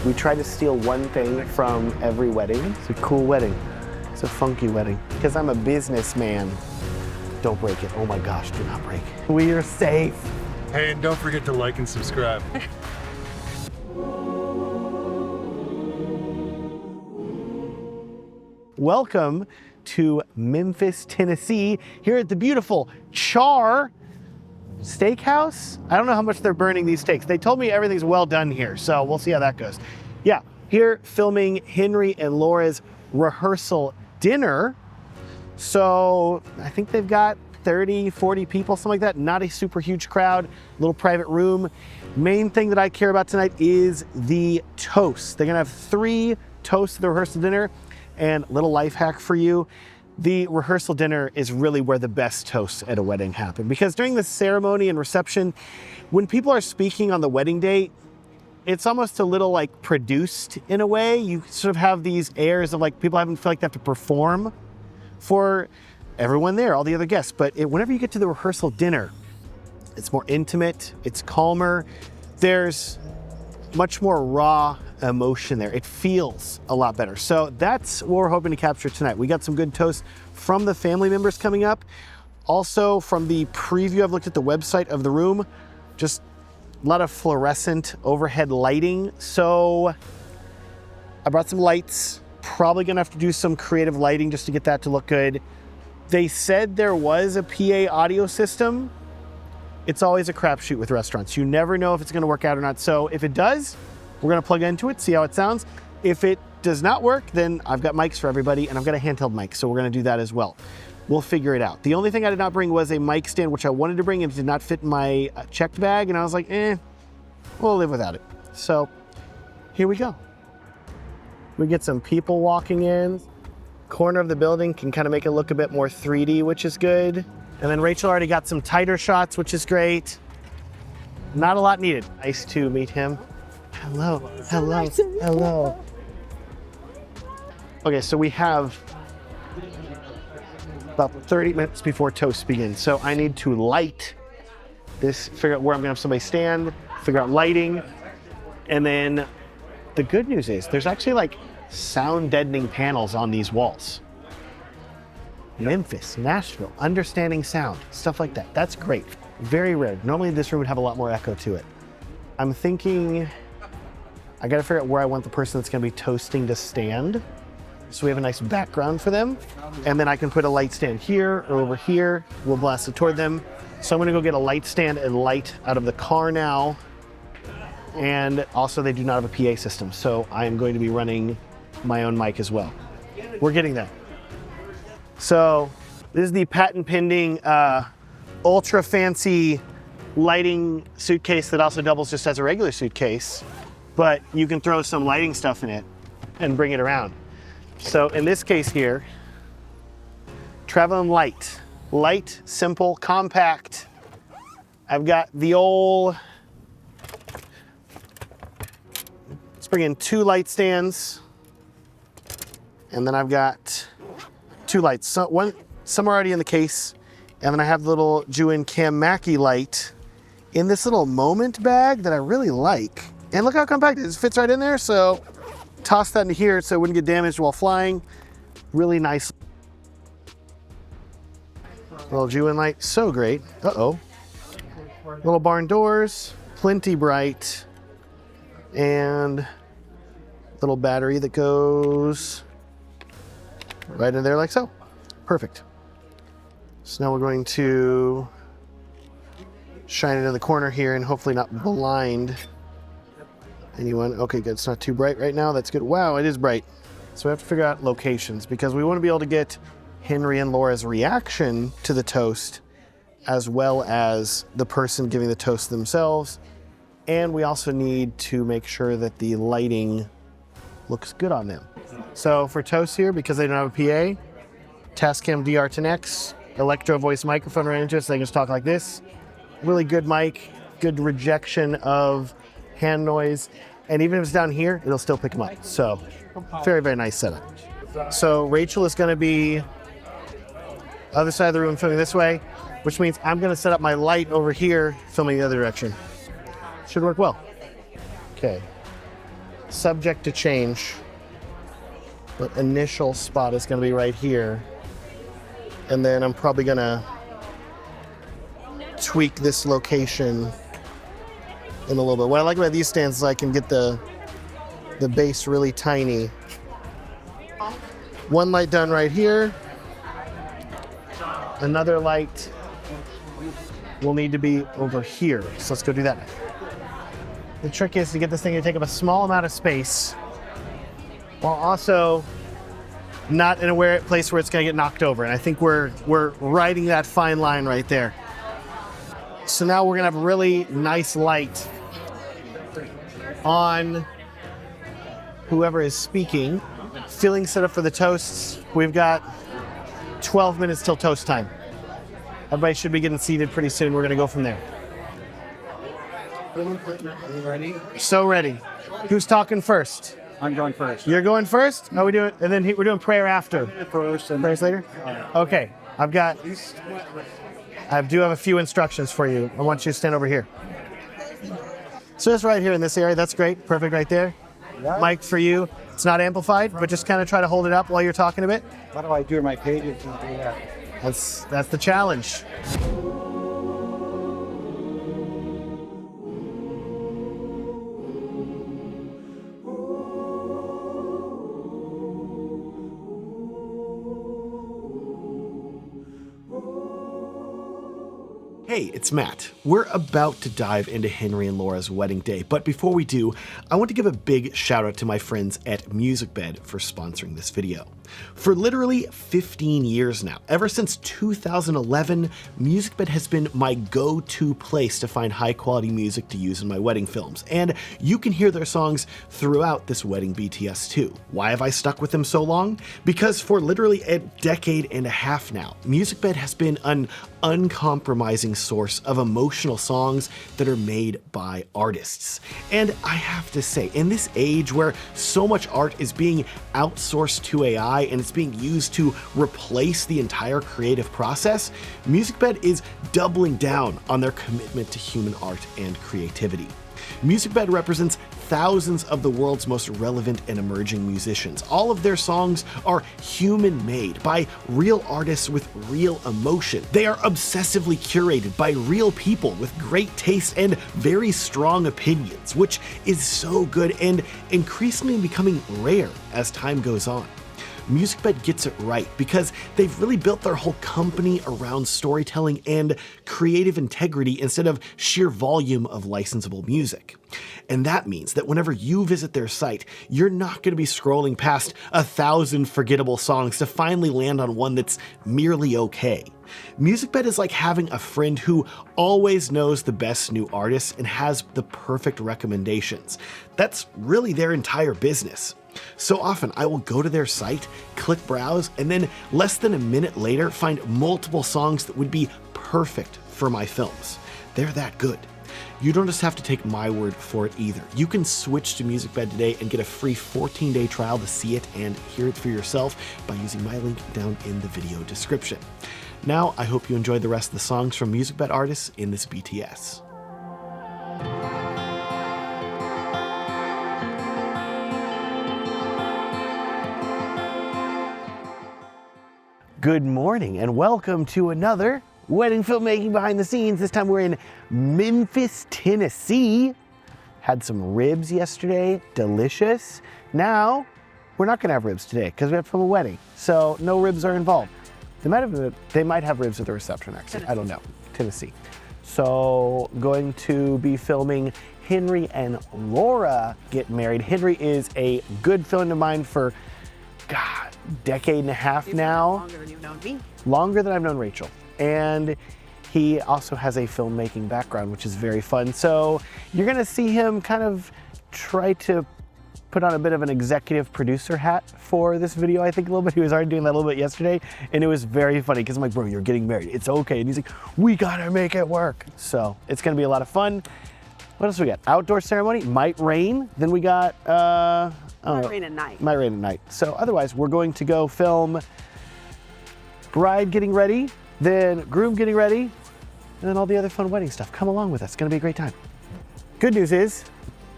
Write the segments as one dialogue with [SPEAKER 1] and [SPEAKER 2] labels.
[SPEAKER 1] We try to steal one thing from every wedding. It's a cool wedding. It's a funky wedding. Because I'm a businessman. Don't break it. Oh my gosh, do not break it. We are safe.
[SPEAKER 2] Hey, and don't forget to like and subscribe.
[SPEAKER 1] Welcome to Memphis, Tennessee, here at the beautiful Char Steakhouse. I don't know how much they're burning these steaks. They told me everything's well done here, so we'll see how that goes. Yeah, here filming Henry and Laura's rehearsal dinner. So I think they've got 30, 40 people, something like that. Not a super huge crowd, little private room. Main thing that I care about tonight is the toast. They're gonna have 3 toasts at the rehearsal dinner. And little life hack for you, the rehearsal dinner is really where the best toasts at a wedding happen. Because during the ceremony and reception, when people are speaking on the wedding day, it's almost a little like produced in a way. You sort of have these airs of like people feel like they have to perform for everyone there, all the other guests. But whenever you get to the rehearsal dinner, it's more intimate, it's calmer. There's much more raw emotion there. It feels a lot better. So that's what we're hoping to capture tonight. We got some good toasts from the family members coming up. Also from the preview, I've looked at the website of the room, just a lot of fluorescent overhead lighting. So I brought some lights, probably gonna have to do some creative lighting just to get that to look good. They said there was a PA audio system. It's always a crapshoot with restaurants. You never know if it's gonna work out or not. So if it does, we're gonna plug into it, see how it sounds. If it does not work, then I've got mics for everybody and I've got a handheld mic, so we're gonna do that as well. We'll figure it out. The only thing I did not bring was a mic stand, which I wanted to bring and it did not fit in my checked bag, and I was like, we'll live without it. So here we go. We get some people walking in. Corner of the building can kind of make it look a bit more 3D, which is good. And then Rachel already got some tighter shots, which is great. Not a lot needed. Nice to meet him. Hello, hello, hello. Okay, so we have about 30 minutes before toasts begin. So I need to light this, figure out where I'm gonna have somebody stand, figure out lighting. And then the good news is there's actually like sound deadening panels on these walls. Memphis, Nashville, understanding sound, stuff like that. That's great. Very rare. Normally this room would have a lot more echo to it. I'm thinking, I gotta figure out where I want the person that's gonna be toasting to stand. So we have a nice background for them. And then I can put a light stand here or over here. We'll blast it toward them. So I'm gonna go get a light stand and light out of the car now. And also they do not have a PA system. So I'm going to be running my own mic as well. We're getting there. So this is the patent pending ultra fancy lighting suitcase that also doubles just as a regular suitcase, but you can throw some lighting stuff in it and bring it around. So in this case here, traveling light. Light, simple, compact. I've got the old, let's bring in 2 light stands. And then I've got 2 lights. So some are already in the case. And then I have the little Juin Cam Mackie light in this little Moment bag that I really like. And look how compact it is. It fits right in there. So toss that in here so it wouldn't get damaged while flying. Really nice. Little Juin light, so great. Uh-oh. Little barn doors, plenty bright. And little battery that goes right in there like so. Perfect. So now we're going to shine it in the corner here and hopefully not blind anyone. Okay, good. It's not too bright right now. That's good. Wow, it is bright. So we have to figure out locations because we want to be able to get Henry and Laura's reaction to the toast as well as the person giving the toast themselves. And we also need to make sure that the lighting looks good on them. So for toast here, because they don't have a PA, Tascam DR10X, electro voice microphone right into it, so they can just talk like this. Really good mic, good rejection of hand noise. And even if it's down here, it'll still pick them up. So very, very nice setup. So Rachel is gonna be other side of the room filming this way, which means I'm gonna set up my light over here, filming the other direction. Should work well. Okay. subject to change. But initial spot is gonna be right here. And then I'm probably gonna tweak this location in a little bit. What I like about these stands is I can get the base really tiny. One light done right here. Another light will need to be over here. So let's go do that. The trick is to get this thing to take up a small amount of space while also not in a place where it's gonna get knocked over. And I think we're riding that fine line right there. So now we're gonna have a really nice light on whoever is speaking. Filling set up for the toasts. We've got 12 minutes till toast time. Everybody should be getting seated pretty soon. We're gonna go from there.
[SPEAKER 3] Ready?
[SPEAKER 1] So ready. Who's talking first?
[SPEAKER 3] I'm going first.
[SPEAKER 1] You're going first? How we doing? And then we're doing prayer after.
[SPEAKER 3] First and
[SPEAKER 1] Prayers later? Okay. I do have a few instructions for you. I want you to stand over here. So just right here in this area. That's great. Perfect right there.
[SPEAKER 3] Yeah.
[SPEAKER 1] Mic for you. It's not amplified, but just kind of try to hold it up while you're talking a bit.
[SPEAKER 3] What do I do in my pages?
[SPEAKER 1] That's the challenge. Hey, it's Matt. We're about to dive into Henry and Laura's wedding day, but before we do, I want to give a big shout out to my friends at Musicbed for sponsoring this video. For literally 15 years now, ever since 2011, Musicbed has been my go-to place to find high-quality music to use in my wedding films, and you can hear their songs throughout this wedding BTS too. Why have I stuck with them so long? Because for literally a decade and a half now, Musicbed has been an uncompromising source of emotional songs that are made by artists. And I have to say, in this age where so much art is being outsourced to AI and it's being used to replace the entire creative process, Musicbed is doubling down on their commitment to human art and creativity. Musicbed represents thousands of the world's most relevant and emerging musicians. All of their songs are human-made by real artists with real emotion. They are obsessively curated by real people with great taste and very strong opinions, which is so good and increasingly becoming rare as time goes on. Musicbed gets it right because they've really built their whole company around storytelling and creative integrity instead of sheer volume of licensable music. And that means that whenever you visit their site, you're not going to be scrolling past 1,000 forgettable songs to finally land on one that's merely okay. Musicbed is like having a friend who always knows the best new artists and has the perfect recommendations. That's really their entire business. So often I will go to their site, click browse, and then less than a minute later find multiple songs that would be perfect for my films. They're that good. You don't just have to take my word for it either. You can switch to Musicbed today and get a free 14-day trial to see it and hear it for yourself by using my link down in the video description. Now, I hope you enjoyed the rest of the songs from Musicbed artists in this BTS. Good morning and welcome to another wedding filmmaking behind the scenes. This time we're in Memphis, Tennessee. Had some ribs yesterday, delicious. Now, we're not gonna have ribs today because we have to film a wedding. So no ribs are involved. They might have ribs at the reception actually, I don't know, Tennessee. So going to be filming Henry and Laura get married. Henry is a good friend of mine for, God, decade and a half now.
[SPEAKER 4] Longer than you've known me.
[SPEAKER 1] Longer than I've known Rachel. And he also has a filmmaking background, which is very fun. So you're gonna see him kind of try to put on a bit of an executive producer hat for this video, I think a little bit. He was already doing that a little bit yesterday, and it was very funny because I'm like, bro, you're getting married, it's okay. And he's like, we gotta make it work. So it's gonna be a lot of fun. What else we got? Outdoor ceremony, might rain. Then we got,
[SPEAKER 4] Might rain at night.
[SPEAKER 1] Might rain at night. So otherwise, we're going to go film bride getting ready, then groom getting ready, and then all the other fun wedding stuff. Come along with us. It's gonna be a great time. Good news is,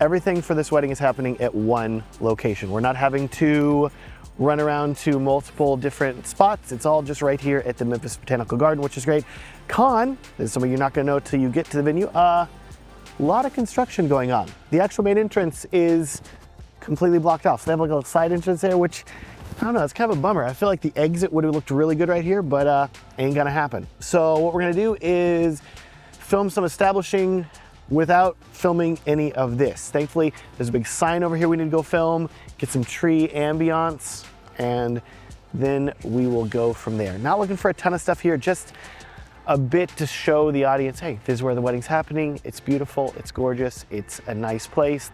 [SPEAKER 1] everything for this wedding is happening at one location. We're not having to run around to multiple different spots. It's all just right here at the Memphis Botanical Garden, which is great. Con, this is something you're not gonna know till you get to the venue, a lot of construction going on. The actual main entrance is completely blocked off. So they have like a little side entrance there, which, I don't know, it's kind of a bummer. I feel like the exit would have looked really good right here, but ain't gonna happen. So what we're gonna do is film some establishing without filming any of this. Thankfully, there's a big sign over here we need to go film, get some tree ambiance, and then we will go from there. Not looking for a ton of stuff here, just a bit to show the audience, hey, this is where the wedding's happening. It's beautiful, it's gorgeous, it's a nice place.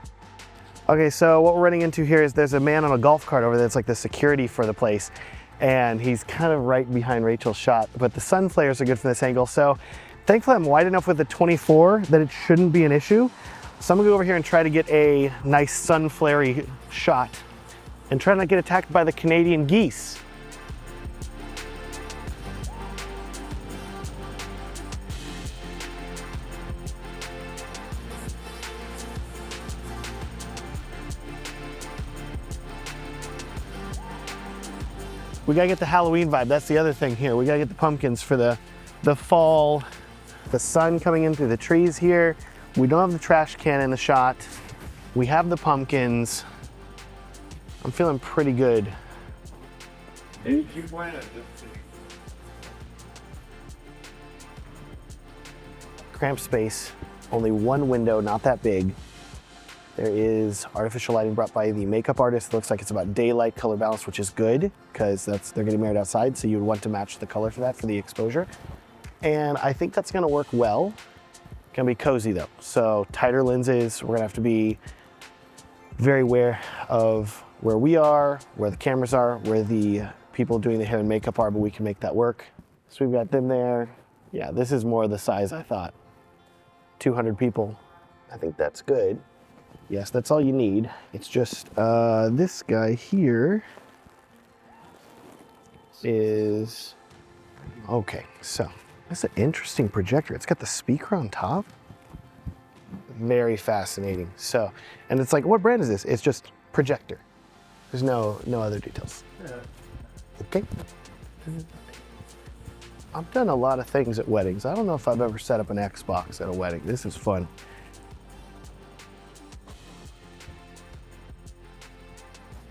[SPEAKER 1] Okay, so what we're running into here is there's a man on a golf cart over there that's like the security for the place, and he's kind of right behind Rachel's shot, but the sun flares are good from this angle. So thankfully I'm wide enough with the 24 that it shouldn't be an issue. So I'm gonna go over here and try to get a nice sun flary shot and try not to get attacked by the Canadian geese. We gotta get the Halloween vibe. That's the other thing here. We gotta get the pumpkins for the fall, the sun coming in through the trees here. We don't have the trash can in the shot. We have the pumpkins. I'm feeling pretty good. Cramped space, only one window, not that big. There is artificial lighting brought by the makeup artist. Looks like it's about daylight color balance, which is good because they're getting married outside, so you would want to match the color for that for the exposure. And I think that's gonna work well. Gonna be cozy though. So tighter lenses, we're gonna have to be very aware of where we are, where the cameras are, where the people doing the hair and makeup are, but we can make that work. So we've got them there. Yeah, this is more the size I thought. 200 people, I think that's good. Yes, that's all you need. It's just this guy here is, okay, so that's an interesting projector. It's got the speaker on top. Very fascinating. So, and it's like, what brand is this? It's just projector. There's no other details. Okay. I've done a lot of things at weddings. I don't know if I've ever set up an Xbox at a wedding. This is fun.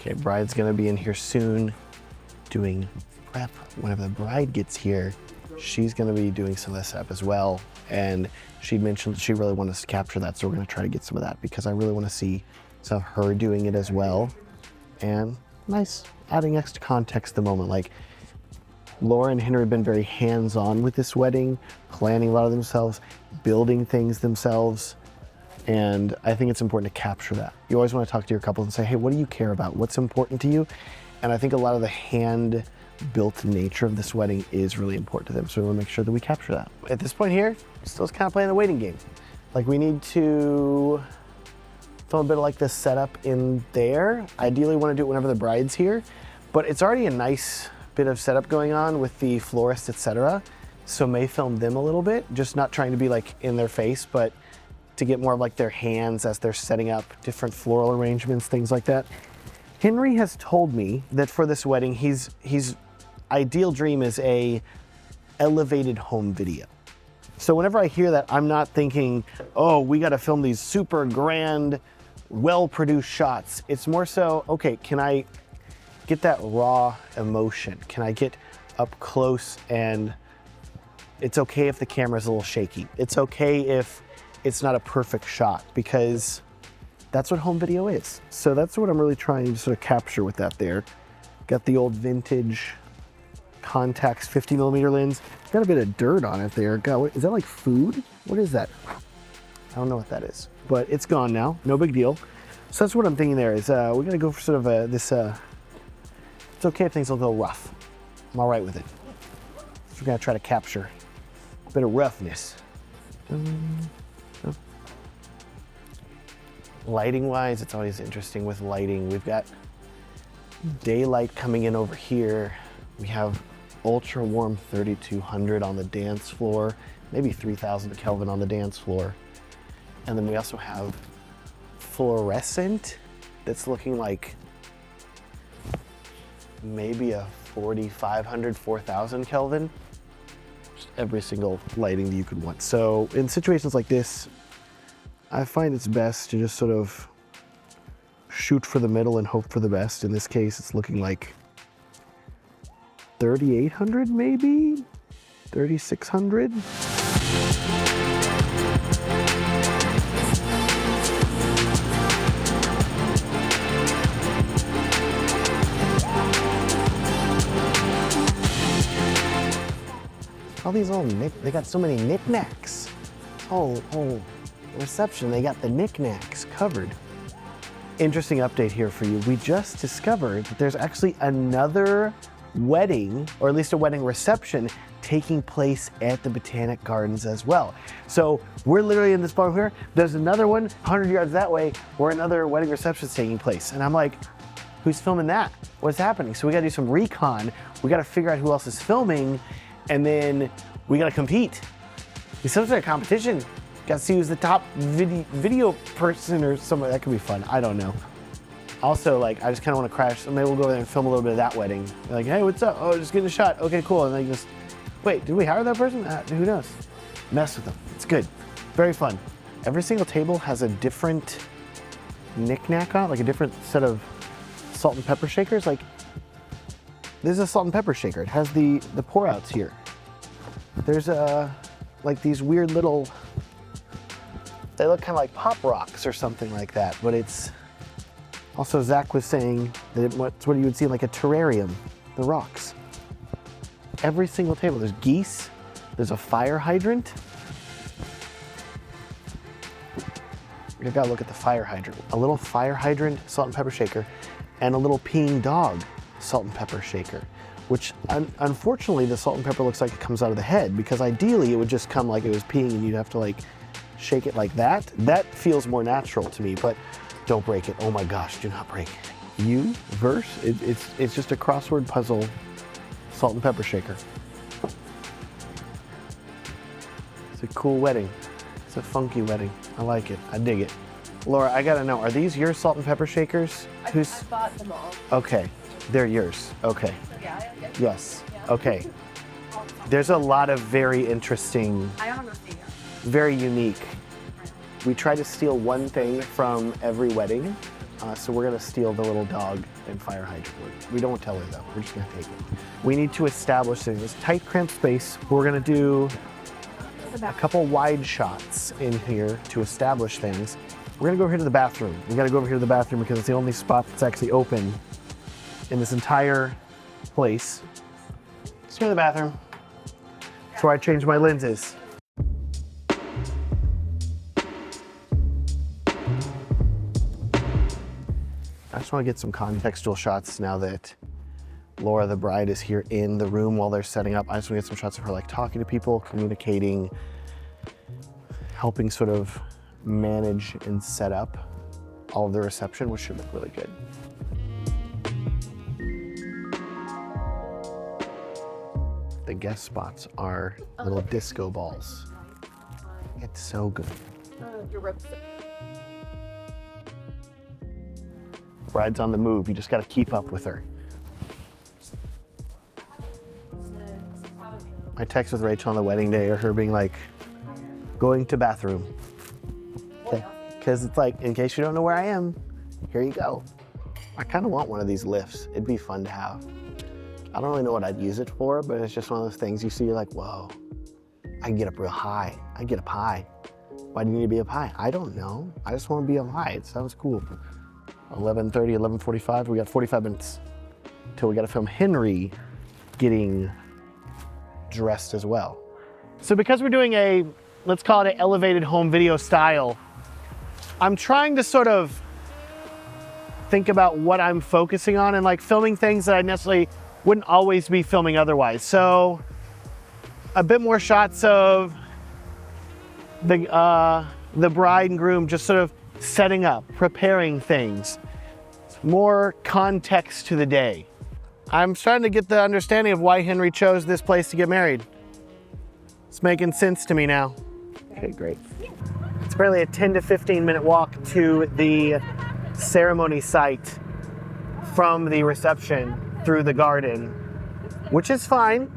[SPEAKER 1] Okay, bride's gonna be in here soon doing prep. Whenever the bride gets here, she's gonna be doing some of this up as well. And she mentioned she really wanted us to capture that, so we're gonna try to get some of that because I really wanna see some of her doing it as well. And nice, adding extra context to the moment. Like, Laura and Henry have been very hands-on with this wedding, planning a lot of themselves, building things themselves. And I think it's important to capture that. You always want to talk to your couple and say, hey, what do you care about? What's important to you? And I think a lot of the hand-built nature of this wedding is really important to them. So we want to make sure that we capture that. At this point here, still kind of playing the waiting game. Like, we need to film a bit of like this setup in there. Ideally want to do it whenever the bride's here, but it's already a nice bit of setup going on with the florist, etc. So may film them a little bit, just not trying to be like in their face, but to get more of like their hands as they're setting up different floral arrangements, things like that. Henry has told me that for this wedding, his ideal dream is a elevated home video. So whenever I hear that, I'm not thinking, oh, we got to film these super grand, well-produced shots. It's more so, okay, can I get that raw emotion? Can I get up close? And it's okay if the camera's a little shaky. It's okay if it's not a perfect shot, because that's what home video is. So that's what I'm really trying to sort of capture with that there. Got the old vintage Contax 50mm lens. Got a bit of dirt on it there. God, what, is that like food? What is that? I don't know what that is, but it's gone now. No big deal. So that's what I'm thinking there is we're gonna go for sort of this, it's okay if things will go rough. I'm all right with it. So we're gonna try to capture a bit of roughness. Lighting wise, it's always interesting with lighting. We've got daylight coming in over here. We have ultra warm 3200 on the dance floor, maybe 3000 Kelvin on the dance floor. And then we also have Fluorescent that's looking like maybe a 4,500, 4,000 Kelvin. Just every single lighting that you could want. So in situations like this, I find it's best to just sort of shoot for the middle and hope for the best. In this case, it's looking like 3,800 maybe, 3,600. All these old they got so many knickknacks. Whole reception, they got the knickknacks covered. Interesting update here for you. We just discovered that there's actually another wedding, or at least a wedding reception, taking place at the Botanic Gardens as well. So we're literally in this bar here. There's another one 100 yards that way where another wedding reception is taking place. And I'm like, who's filming that? What's happening? So we gotta do some recon. We gotta figure out who else is filming, and then we gotta compete. It's some sort of competition. Gotta see who's the top video person or something. That could be fun. I don't know. Also, like, I just kind of want to crash. So maybe we'll go over there and film a little bit of that wedding. They're like, hey, what's up? Oh, just getting a shot. Okay, cool. And then just, wait, did we hire that person? Who knows? Mess with them. It's good. Very fun. Every single table has a different knick-knack on it, like a different set of salt and pepper shakers. Like, this is a salt and pepper shaker. It has the pour outs here. There's like these weird little, they look kind of like pop rocks or something like that, but it's also, Zach was saying that it's what you would see in like a terrarium, the rocks. Every single table, there's geese, there's a fire hydrant. You gotta look at the fire hydrant. A little fire hydrant, salt and pepper shaker, and a little peeing dog salt and pepper shaker, which unfortunately the salt and pepper looks like it comes out of the head, because ideally it would just come like it was peeing and you'd have to like shake it like that. That feels more natural to me, but don't break it. Oh my gosh, do not break it. Verse, it's just a crossword puzzle salt and pepper shaker. It's a cool wedding. It's a funky wedding. I like it. I dig it. Laura, I gotta know, are these your salt and pepper shakers?
[SPEAKER 4] I bought them all.
[SPEAKER 1] Okay, they're yours. Okay.
[SPEAKER 4] Yeah.
[SPEAKER 1] Yes. Okay. There's a lot of very interesting, very unique. We try to steal one thing from every wedding, so we're gonna steal the little dog and fire hydrant. We don't tell her though, we're just gonna take it. We need to establish things. This tight, cramped space, we're gonna do a couple wide shots in here to establish things. We're gonna go over here to the bathroom. We gotta go over here to the bathroom because it's the only spot that's actually open in this entire place. Let's go to the bathroom. That's where I changed my lenses. I just want to get some contextual shots now that Laura, the bride, is here in the room while they're setting up. I just want to get some shots of her like talking to people, communicating, helping sort of manage and set up all of the reception, which should look really good. The guest spots are little disco balls. It's so good. Bride's on the move, you just gotta keep up with her. My text with Rachel on the wedding day are her being like, going to bathroom. Because it's like, in case you don't know where I am, here you go. I kind of want one of these lifts. It'd be fun to have. I don't really know what I'd use it for, but it's just one of those things you see, you're like, whoa, I can get up real high. I can get up high. Why do you need to be up high? I don't know. I just want to be up high. It sounds cool. 11:30, 11:45, we got 45 minutes till we got to film Henry getting dressed as well. So because we're doing a, let's call it an elevated home video style, I'm trying to sort of think about what I'm focusing on and like filming things that I necessarily wouldn't always be filming otherwise. So a bit more shots of the bride and groom just sort of setting up, preparing things. More context to the day. I'm starting to get the understanding of why Henry chose this place to get married. It's making sense to me now. Okay, great. It's barely a 10 to 15 minute walk to the ceremony site from the reception through the garden, which is fine,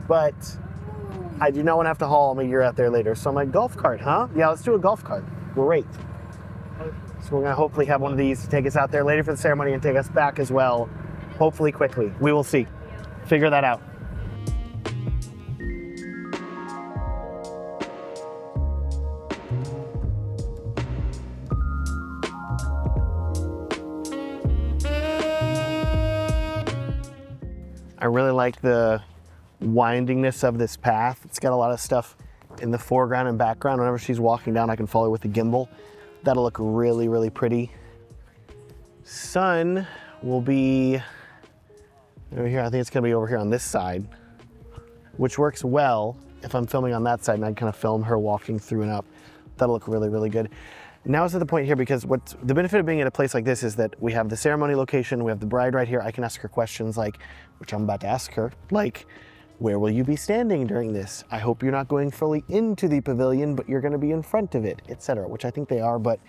[SPEAKER 1] but I do not want to have to haul my gear out there later. So I'm like, golf cart, huh? Yeah, let's do a golf cart. Great. So we're gonna hopefully have one of these to take us out there later for the ceremony and take us back as well, hopefully quickly. We will see. Figure that out. I really like the windingness of this path. It's got a lot of stuff in the foreground and background. Whenever she's walking down, I can follow with the gimbal. That'll look really, really pretty. Sun will be over here. I think it's gonna be over here on this side, which works well if I'm filming on that side and I kind of film her walking through and up. That'll look really, really good. Now is at the point here because what's the benefit of being at a place like this is that we have the ceremony location, we have the bride right here. I can ask her questions like, which I'm about to ask her, like, where will you be standing during this? I hope you're not going fully into the pavilion, but you're gonna be in front of it, etc. Which I think they are, but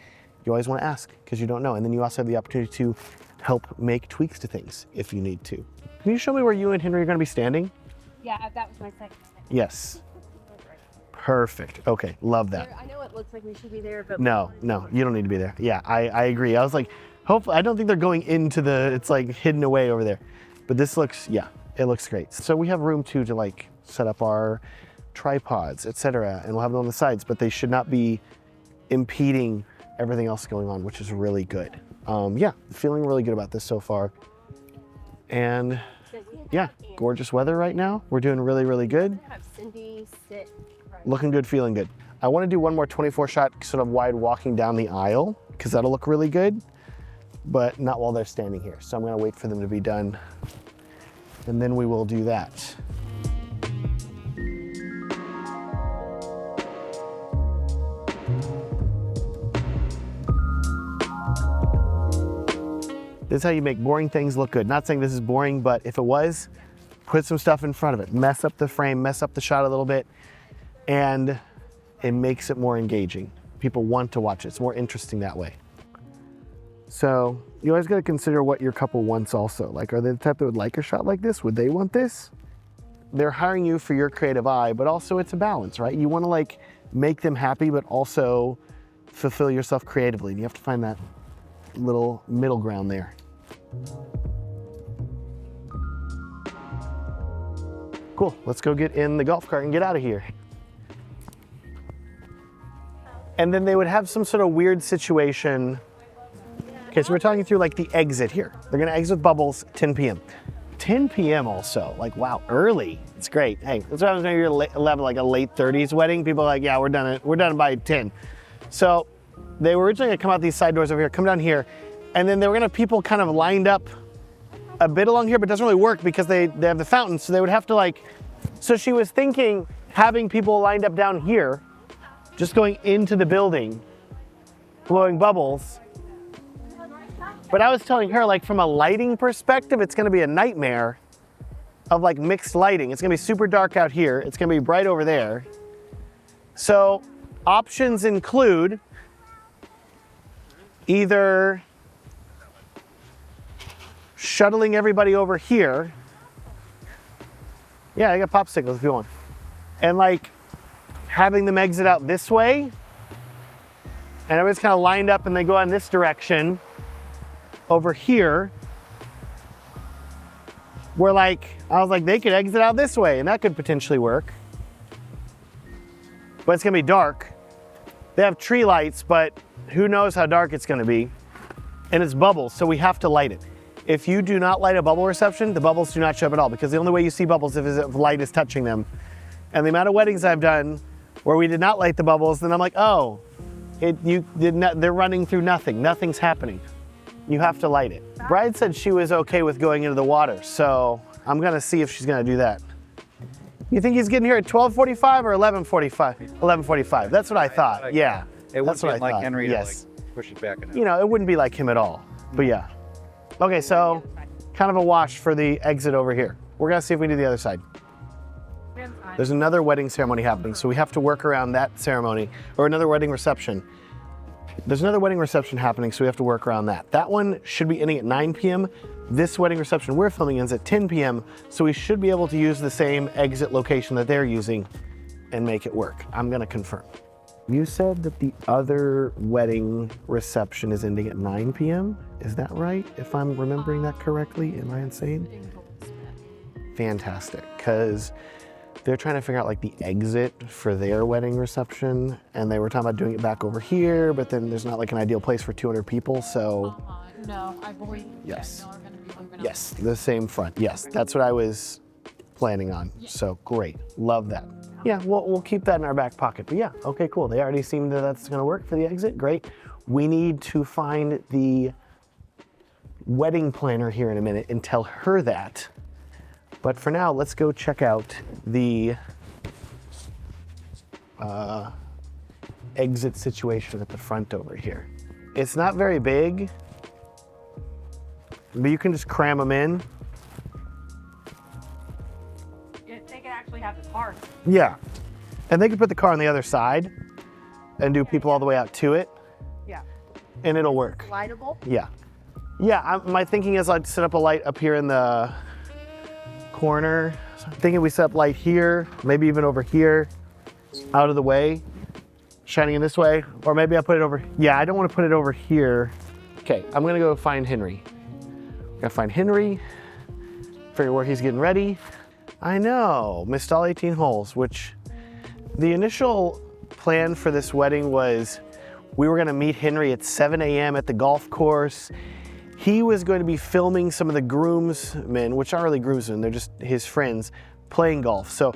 [SPEAKER 1] you always wanna ask because you don't know. And then you also have the opportunity to help make tweaks to things if you need to. Can you show me where you and Henry are gonna be standing?
[SPEAKER 5] Yeah, that was my second.
[SPEAKER 1] Yes. Perfect. Okay, love that.
[SPEAKER 5] I know it looks like we should be there, but
[SPEAKER 1] No, you don't need to be there. Yeah, I agree. I was like, hopefully, I don't think they're going into it's like hidden away over there. But this looks, yeah, it looks great. So we have room too to like set up our tripods, etc. And we'll have them on the sides, but they should not be impeding everything else going on, which is really good. Yeah, feeling really good about this so far. And yeah, gorgeous weather right now. We're doing really, really good.
[SPEAKER 5] have Cindy sit.
[SPEAKER 1] Looking good, feeling good. I want to do one more 24 shot sort of wide walking down the aisle because that'll look really good, but not while they're standing here. So I'm going to wait for them to be done and then we will do that. This is how you make boring things look good. Not saying this is boring, but if it was, put some stuff in front of it. Mess up the frame, mess up the shot a little bit, and it makes it more engaging. People want to watch it. It's more interesting that way. So you always got to consider what your couple wants also. Like, are they the type that would like a shot like this? Would they want this? They're hiring you for your creative eye, but also it's a balance, right? You want to like make them happy, but also fulfill yourself creatively. And you have to find that little middle ground there. Cool, let's go get in the golf cart and get out of here. And then they would have some sort of weird situation. Okay, so we're talking through like the exit here. They're gonna exit with bubbles 10 p.m. 10 p.m. also, like wow, early. It's great. Hey, that's what happens when you're 11, like a late 30s wedding. People are like, yeah, we're done by 10. So they were originally gonna come out these side doors over here, come down here, and then they were gonna have people kind of lined up a bit along here, but it doesn't really work because they have the fountain, so they would have to like, so she was thinking having people lined up down here, just going into the building, blowing bubbles. But I was telling her, like from a lighting perspective, it's gonna be a nightmare of like mixed lighting. It's gonna be super dark out here. It's gonna be bright over there. So options include either shuttling everybody over here. Yeah, I got popsicles if you want. And like having them exit out this way. And everybody's kind of lined up and they go in this direction over here. Where like, I was like, they could exit out this way and that could potentially work. But it's gonna be dark. They have tree lights, but who knows how dark it's gonna be. And it's bubbles, so we have to light it. If you do not light a bubble reception, the bubbles do not show up at all because the only way you see bubbles is if light is touching them. And the amount of weddings I've done where we did not light the bubbles, then I'm like, oh, they're running through nothing. Nothing's happening. You have to light it. Bride said she was okay with going into the water, so I'm gonna see if she's gonna do that. You think he's getting here at 12:45 or 11:45? 11:45, that's what I thought, yeah.
[SPEAKER 3] It
[SPEAKER 1] That's
[SPEAKER 3] wouldn't
[SPEAKER 1] what
[SPEAKER 3] be
[SPEAKER 1] I
[SPEAKER 3] like
[SPEAKER 1] thought,
[SPEAKER 3] Henry
[SPEAKER 1] yes.
[SPEAKER 3] to like push it back enough.
[SPEAKER 1] You know, it wouldn't be like him at all, but yeah. Okay, so kind of a wash for the exit over here. We're gonna see if we can do the other side. There's another wedding ceremony happening, so we have to work around that ceremony, or another wedding reception. There's another wedding reception happening, so we have to work around that. That one should be ending at 9 p.m. This wedding reception we're filming ends at 10 p.m., so we should be able to use the same exit location that they're using and make it work. I'm gonna confirm. You said that the other wedding reception is ending at 9 p.m.? Is that right? If I'm remembering that correctly, am I insane? Fantastic, because they're trying to figure out like the exit for their wedding reception, and they were talking about doing it back over here, but then there's not like an ideal place for 200 people, so.
[SPEAKER 6] No, I believe.
[SPEAKER 1] Yes.
[SPEAKER 6] Yeah, no, we're gonna be moving
[SPEAKER 1] Yes, the same front. Yes, that's what I was planning on. So great, love that. Yeah, we'll keep that in our back pocket. But yeah, okay, cool. They already seem that that's gonna work for the exit. Great. We need to find the wedding planner here in a minute and tell her that. But for now, let's go check out the exit situation at the front over here. It's not very big, but you can just cram them in.
[SPEAKER 4] They can actually have the car.
[SPEAKER 1] Yeah, and they could put the car on the other side and do people all the way out to it,
[SPEAKER 4] Yeah.
[SPEAKER 1] and it'll work.
[SPEAKER 4] Lightable.
[SPEAKER 1] Yeah. Yeah, my thinking is I'd set up a light up here in the corner. So I'm thinking we set up light here, maybe even over here, out of the way, shining in this way, or maybe I put it over. Yeah, I don't want to put it over here. Okay, I'm gonna go find Henry. Gotta find Henry, figure where he's getting ready. I know, missed all 18 holes, which the initial plan for this wedding was we were gonna meet Henry at 7 a.m. at the golf course. He was going to be filming some of the groomsmen, which aren't really groomsmen, they're just his friends, playing golf. So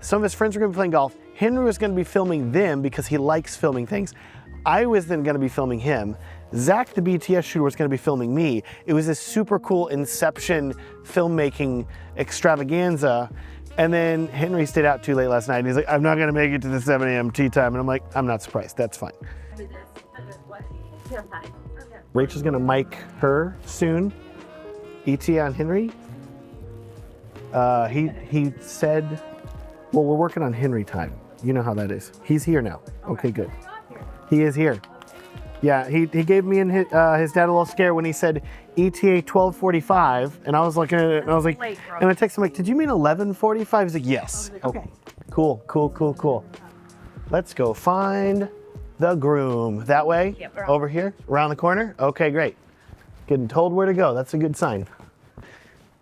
[SPEAKER 1] some of his friends were gonna be playing golf. Henry was gonna be filming them because he likes filming things. I was then gonna be filming him. Zach, the BTS shooter, was gonna be filming me. It was this super cool Inception filmmaking extravaganza. And then Henry stayed out too late last night. And he's like, I'm not gonna make it to the 7 a.m. tea time. And I'm like, I'm not surprised, that's fine. Rachel's gonna mic her soon. ETA on Henry. He said, well, we're working on Henry time. You know how that is. He's here now. Okay, good. He is here. Yeah, he gave me and his dad a little scare when he said ETA 12:45, and I was looking at it and I was like,
[SPEAKER 4] Late, bro.
[SPEAKER 1] and I texted him like, did you mean 11:45? He's like, yes.
[SPEAKER 4] Okay.
[SPEAKER 1] Cool. Let's go find the groom. That way?
[SPEAKER 4] Yep, we're on.
[SPEAKER 1] Over here? Around the corner? Okay, great. Getting told where to go. That's a good sign.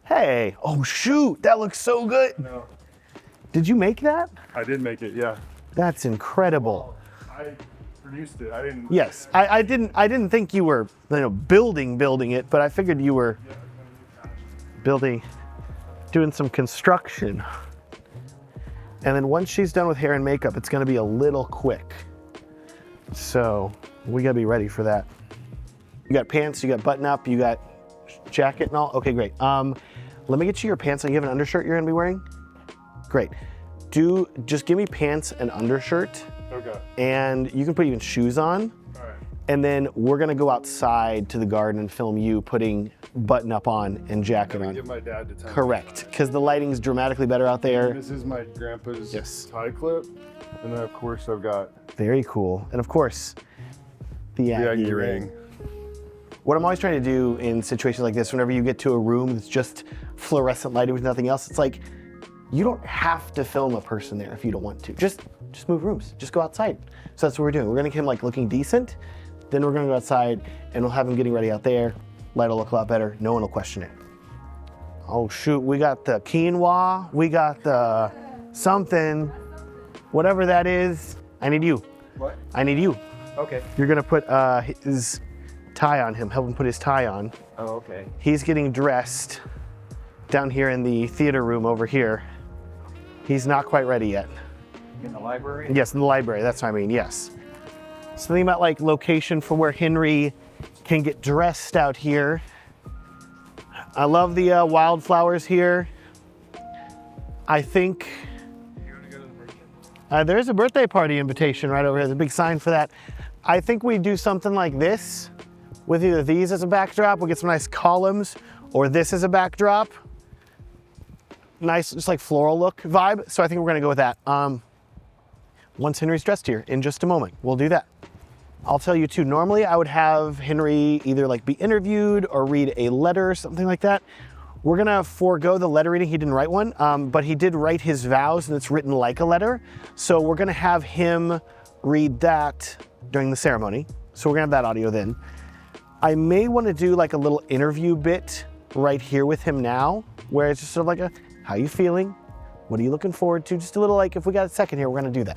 [SPEAKER 1] Hey, oh shoot, that looks so good.
[SPEAKER 2] No,
[SPEAKER 1] Did you make that?
[SPEAKER 2] I did make it, yeah.
[SPEAKER 1] That's incredible.
[SPEAKER 2] I produced it. I didn't.
[SPEAKER 1] Yes, I didn't think you were, building it, but I figured you were doing some construction. And then once she's done with hair and makeup, it's gonna be a little quick. So we gotta be ready for that. You got pants, you got button up, you got jacket and all? Okay, great. Let me get you your pants. You have an undershirt you're gonna be wearing? Great. Just give me pants and undershirt.
[SPEAKER 2] Okay.
[SPEAKER 1] And you can put even shoes on.
[SPEAKER 2] All right.
[SPEAKER 1] And then we're gonna go outside to the garden and film you putting button up on and jacket
[SPEAKER 2] Can I
[SPEAKER 1] on.
[SPEAKER 2] give my dad to time.
[SPEAKER 1] Correct, because the lighting's dramatically better out there.
[SPEAKER 2] This is my grandpa's
[SPEAKER 1] Yes.
[SPEAKER 2] tie clip. And then of course I've got
[SPEAKER 1] Very cool. And of course, the
[SPEAKER 2] the
[SPEAKER 1] Aggie
[SPEAKER 2] Aggie
[SPEAKER 1] ring.
[SPEAKER 2] ring.
[SPEAKER 1] What I'm always trying to do in situations like this, whenever you get to a room that's just fluorescent lighting with nothing else, it's like, you don't have to film a person there if you don't want to. Just move rooms, just go outside. So that's what we're doing. We're gonna get him like looking decent, then we're gonna go outside and we'll have him getting ready out there. Light will look a lot better, no one will question it. Oh shoot, we got the quinoa, we got the something, whatever that is. I need you,
[SPEAKER 3] What?
[SPEAKER 1] I need you.
[SPEAKER 3] Okay.
[SPEAKER 1] You're gonna put his tie on him, help him put his tie on.
[SPEAKER 3] Oh, okay.
[SPEAKER 1] He's getting dressed down here in the theater room over here. He's not quite ready yet.
[SPEAKER 3] In the library?
[SPEAKER 1] Yes, in the library, that's what I mean, yes. Something about like location for where Henry can get dressed out here. I love the wildflowers here. I think there's a birthday party invitation right over here. There's a big sign for that. I think we do something like this with either these as a backdrop. We'll get some nice columns, or this as a backdrop. nice, just like floral look vibe. So I think we're gonna go with that. Once Henry's dressed here in just a moment, we'll do that. I'll tell you too, normally I would have Henry either like be interviewed or read a letter or something like that. We're gonna forego the letter reading. He didn't write one, but he did write his vows and it's written like a letter. So we're gonna have him read that during the ceremony. So we're gonna have that audio then. I may wanna do like a little interview bit right here with him now, where it's just sort of like a, how you feeling? What are you looking forward to? Just a little like, if we got a second here, we're gonna do that.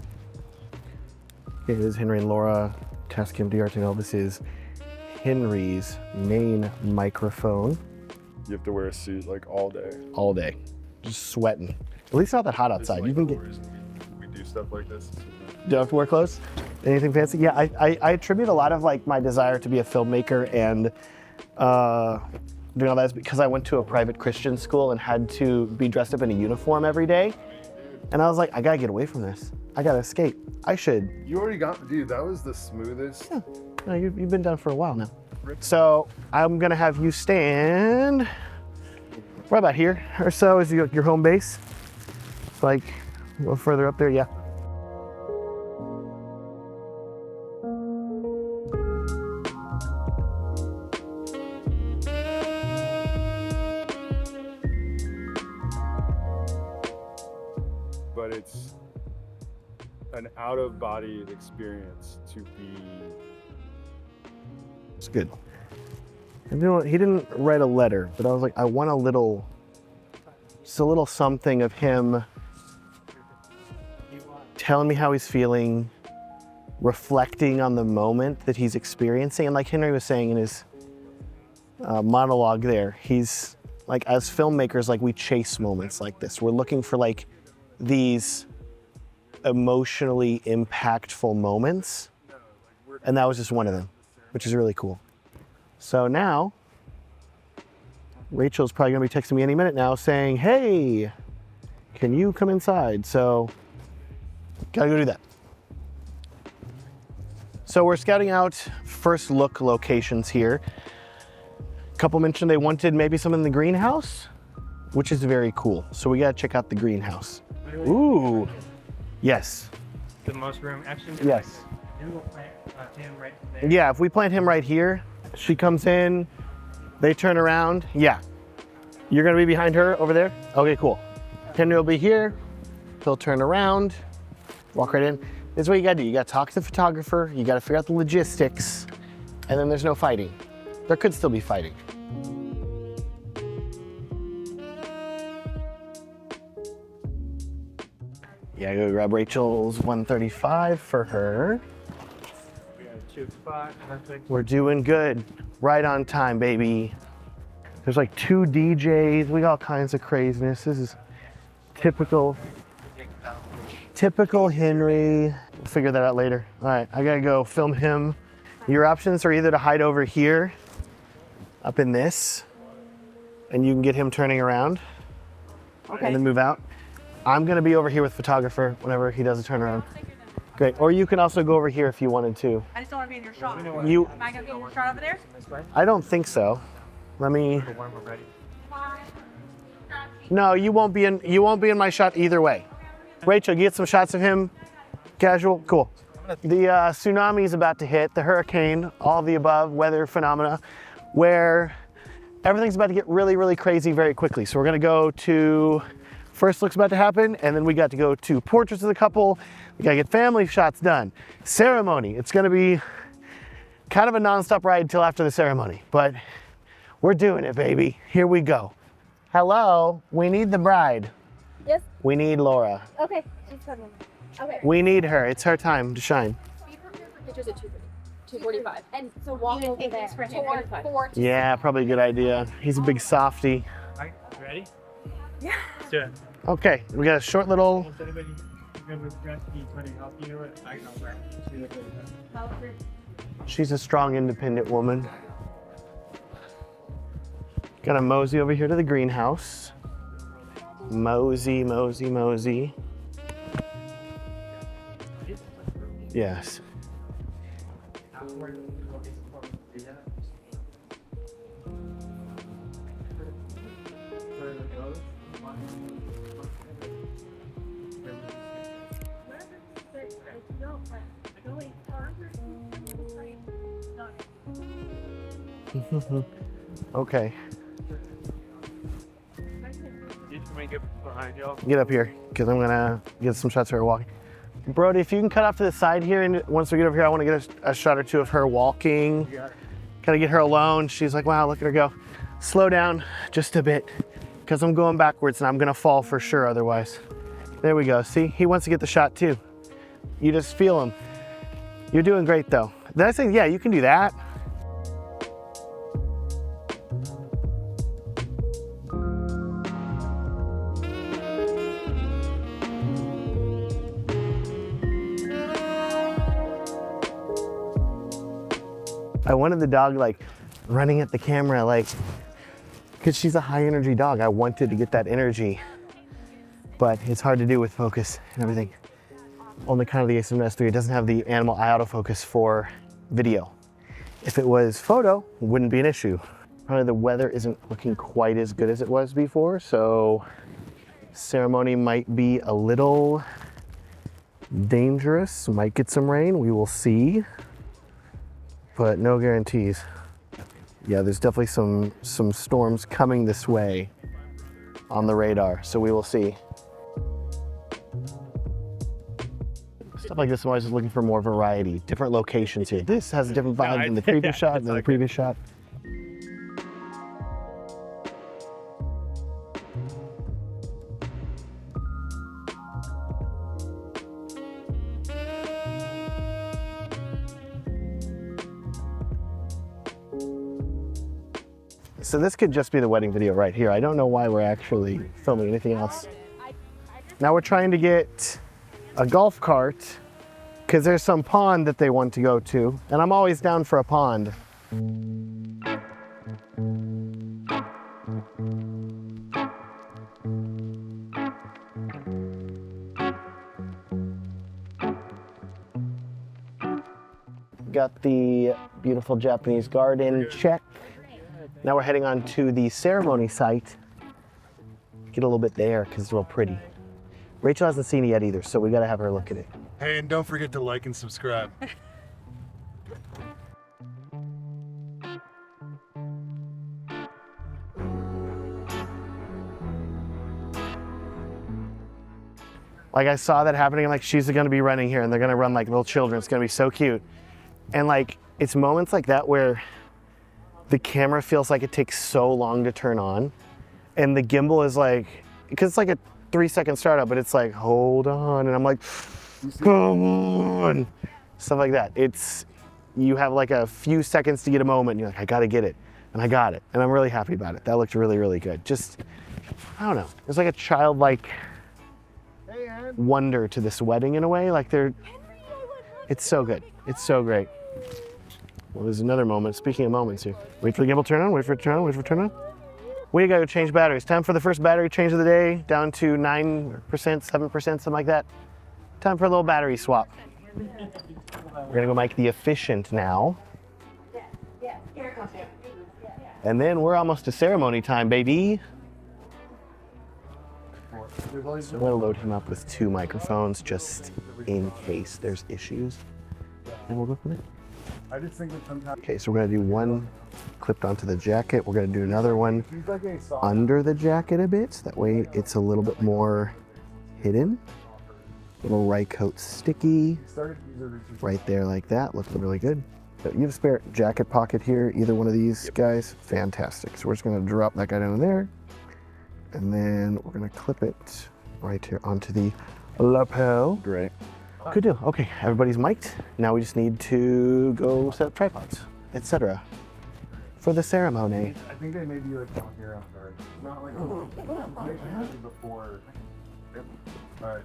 [SPEAKER 1] Okay, this is Henry and Laura. Tascam DRTL. This is Henry's main microphone.
[SPEAKER 2] You have to wear a suit like all day.
[SPEAKER 1] All day, just sweating. At least not that hot outside.
[SPEAKER 2] Like
[SPEAKER 1] you can get.
[SPEAKER 2] we do stuff like this.
[SPEAKER 1] Do you have to wear clothes? Anything fancy? Yeah, I attribute a lot of like my desire to be a filmmaker and doing all that is because I went to a private Christian school and had to be dressed up in a uniform every day. And I was like, I gotta get away from this. I gotta escape. I should.
[SPEAKER 2] You already got, dude, that was the smoothest.
[SPEAKER 1] Yeah. No, you've been done for a while now. So I'm gonna have you stand right about here or so is your home base. It's like a little further up there, yeah.
[SPEAKER 2] But it's an out-of-body experience to be.
[SPEAKER 1] It's good. He didn't write a letter, but I was like, I want a little, just a little something of him telling me how he's feeling, reflecting on the moment that he's experiencing. And like Henry was saying in his monologue there, he's like, as filmmakers, like we chase moments like this. We're looking for like these emotionally impactful moments. And that was just one of them, which is really cool. So now, Rachel's probably gonna be texting me any minute now saying, hey, can you come inside? So, gotta go do that. So we're scouting out first look locations here. A couple mentioned they wanted maybe some in the greenhouse, which is very cool. So we gotta check out the greenhouse. Ooh, yes.
[SPEAKER 3] The most room, actually.
[SPEAKER 1] Yes.
[SPEAKER 3] Maybe we'll plant him right there.
[SPEAKER 1] Yeah, if we plant him right here, she comes in, they turn around. Yeah. You're gonna be behind her over there? Okay, cool. Henry will be here, he'll turn around, walk right in. This is what you gotta do. You gotta talk to the photographer, you gotta figure out the logistics, and then there's no fighting. There could still be fighting. Yeah, go grab Rachel's 135 for her.
[SPEAKER 3] We got a tube spot, perfect.
[SPEAKER 1] We're doing good. Right on time, baby. There's like 2 DJs. We got all kinds of craziness. This is typical Henry. We'll figure that out later. All right, I gotta go film him. Your options are either to hide over here, up in this, and you can get him turning around, and then move out. I'm gonna be over here with photographer whenever he does a turnaround. Great, or you can also go over here if you wanted to.
[SPEAKER 4] I just don't want to be in your shot.
[SPEAKER 1] You,
[SPEAKER 4] Am I going to be in your shot over there?
[SPEAKER 1] I don't think so. Let me.
[SPEAKER 3] When we're ready.
[SPEAKER 1] No, you won't be in my shot either way. Rachel, get some shots of him. Casual, cool. The tsunami is about to hit, the hurricane, all the above weather phenomena, where everything's about to get really, really crazy very quickly. So we're gonna go to first look's about to happen, and then we got to go to portraits of the couple. We gotta get family shots done. Ceremony, it's gonna be kind of a nonstop ride till after the ceremony, but we're doing it, baby. Here we go. Hello, we need the bride.
[SPEAKER 5] Yes.
[SPEAKER 1] We need Laura.
[SPEAKER 5] Okay. She's coming. Okay.
[SPEAKER 1] We need her. It's her time to shine.
[SPEAKER 5] Be prepared for pictures at 2:45. And so walk over there.
[SPEAKER 6] for him.
[SPEAKER 5] 4 to
[SPEAKER 1] Yeah, probably a good idea. He's a big softie.
[SPEAKER 3] All right, ready?
[SPEAKER 5] Yeah.
[SPEAKER 3] Let's do it.
[SPEAKER 1] Okay, we got a short little.
[SPEAKER 3] Once anybody good with dress, can you help you with? I know where.
[SPEAKER 1] She's a strong, independent woman. Got a mosey over here to the greenhouse. Mosey, mosey, mosey. Yes. Okay,
[SPEAKER 3] You can make it behind y'all.
[SPEAKER 1] get up here, because I'm gonna get some shots of her walking. Brody, if you can cut off to the side here, and once we get over here, I want to get a shot or two of her walking. Kind of get her alone. She's like, wow, look at her go. Slow down just a bit, because I'm going backwards and I'm gonna fall for sure otherwise. There we go. See, he wants to get the shot too. You just feel him. You're doing great though. Did I say, yeah, you can do that? I wanted the dog like running at the camera, like, because she's a high energy dog. I wanted to get that energy, but it's hard to do with focus and everything. On the kind of the A7S III, it doesn't have the animal eye autofocus for video. If it was photo, it wouldn't be an issue. Probably the weather isn't looking quite as good as it was before, so ceremony might be a little dangerous. Might get some rain, we will see, but no guarantees. Yeah, there's definitely some storms coming this way on the radar, so we will see. Stuff like this, I'm always just looking for more variety, different locations here. This has a different vibe than the previous shot, than the previous shot. So this could just be the wedding video right here. I don't know why we're actually filming anything else. Now we're trying to get a golf cart because there's some pond that they want to go to, and I'm always down for a pond. Got the beautiful Japanese garden check. Now we're heading on to the ceremony site. Get a little bit there because it's real pretty. Rachel hasn't seen it yet either, so we gotta have her look at it.
[SPEAKER 2] Hey, and don't forget to like and subscribe.
[SPEAKER 1] Like I saw that happening, I'm like, she's gonna be running here and they're gonna run like little children. It's gonna be so cute. And like, it's moments like that where the camera feels like it takes so long to turn on. And the gimbal is like, because it's like a 3-second startup, but it's like, hold on. And I'm like, come on. Stuff like that. You have like a few seconds to get a moment and you're like, I gotta get it. And I got it. And I'm really happy about it. That looked really, really good. Just, I don't know. It's like a childlike wonder to this wedding in a way. Like it's so good. It's so great. Well, there's another moment. Speaking of moments here. Wait for the gimbal to turn on, wait for it to turn on, wait for it to turn on. We gotta go change batteries. Time for the first battery change of the day, down to 9%, 7%, something like that. Time for a little battery swap. We're gonna go make the efficient now. And then we're almost to ceremony time, baby. So I'm gonna load him up with 2 microphones just in case there's issues. And we'll go from there.
[SPEAKER 2] I just think that sometimes.
[SPEAKER 1] Okay, so we're gonna do one clipped onto the jacket. We're gonna do another one under the jacket a bit. That way it's a little bit more hidden. Little right coat sticky. Right there like that, looks really good. So you have a spare jacket pocket here, either one of these guys, fantastic. So we're just gonna drop that guy down there. And then we're gonna clip it right here onto the lapel.
[SPEAKER 2] Great.
[SPEAKER 1] Good deal. Okay, everybody's mic'd. Now we just need to go set up tripods, etc. for the ceremony.
[SPEAKER 2] I think they may be like down here on guard. Not like before. Yep. All right.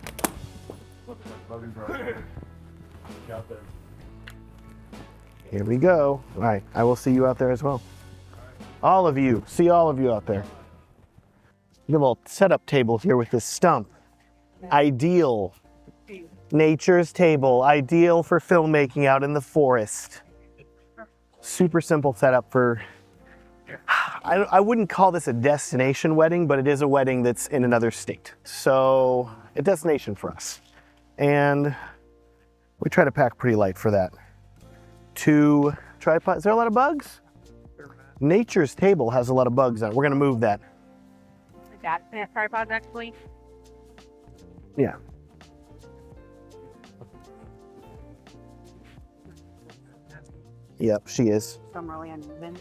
[SPEAKER 2] Loading bro. Out there.
[SPEAKER 1] Here we go. All right, I will see you out there as well. All of you, see all of you out there. You have a little setup table here with this stump. Ideal. Nature's table, ideal for filmmaking out in the forest. Super simple setup for, I wouldn't call this a destination wedding, but it is a wedding that's in another state. So a destination for us. And we try to pack pretty light for that. 2 tripods, is there a lot of bugs? Nature's table has a lot of bugs on it. We're gonna move that.
[SPEAKER 4] Like that tripod actually.
[SPEAKER 1] Yeah. Yep, she is.
[SPEAKER 4] Some really uneven.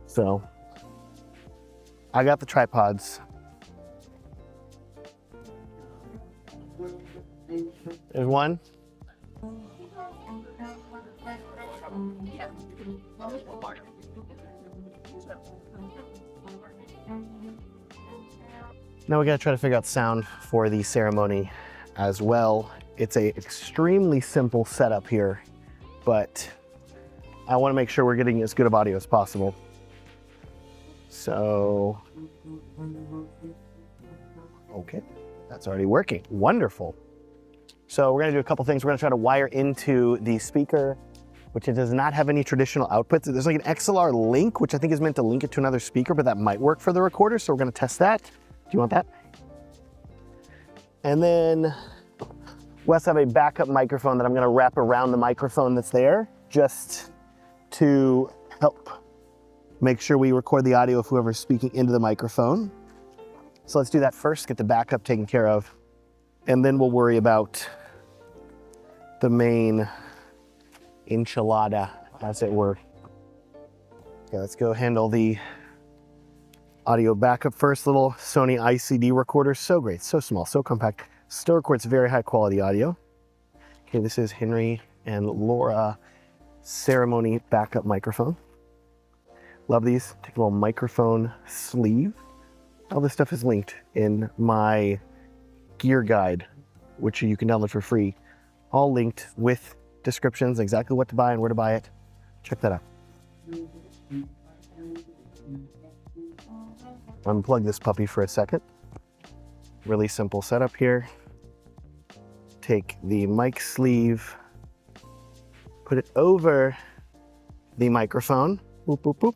[SPEAKER 1] So I got the tripods. There's one. Now we gotta try to figure out sound for the ceremony as well. It's a extremely simple setup here, but I wanna make sure we're getting as good of audio as possible. So, okay, that's already working. Wonderful. So we're gonna do a couple things. We're gonna try to wire into the speaker, which it does not have any traditional outputs. There's like an XLR link, which I think is meant to link it to another speaker, but that might work for the recorder. So we're gonna test that. Do you want that? And then we also have a backup microphone that I'm gonna wrap around the microphone that's there, just to help make sure we record the audio of whoever's speaking into the microphone. So let's do that first, get the backup taken care of, and then we'll worry about the main enchilada, as it were. Okay, let's go handle the audio backup first. Little Sony ICD recorder, so great, so small, so compact. Still records very high quality audio. Okay, this is Henry and Laura ceremony backup microphone. Love these. Take a little microphone sleeve. All this stuff is linked in my gear guide, which you can download for free. All linked with descriptions, exactly what to buy and where to buy it. Check that out. Unplug this puppy for a second. Really simple setup here. Take the mic sleeve, put it over the microphone. Boop, boop, boop.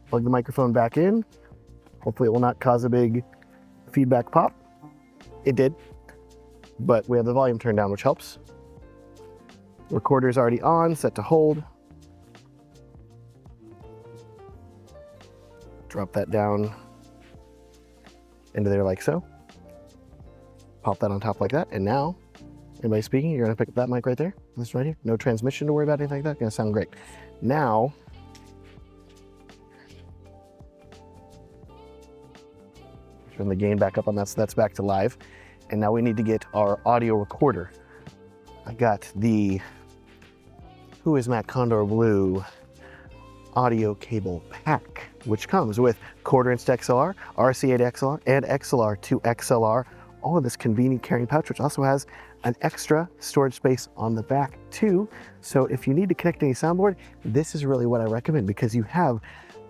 [SPEAKER 1] Plug the microphone back in. Hopefully it will not cause a big feedback pop. It did, but we have the volume turned down, which helps. Recorder's already on, set to hold. Drop that down into there like so. Pop that on top like that, and now, anybody speaking, you're gonna pick up that mic right there. This right here. No transmission to worry about, anything like that. Gonna sound great. Now, turn the gain back up on that, so that's back to live. And now we need to get our audio recorder. I got the Who is Matt Condor Blue audio cable pack, which comes with quarter-inch XLR, RCA to XLR, and XLR to XLR. All of this convenient carrying pouch, which also has an extra storage space on the back too. So if you need to connect any soundboard, this is really what I recommend, because you have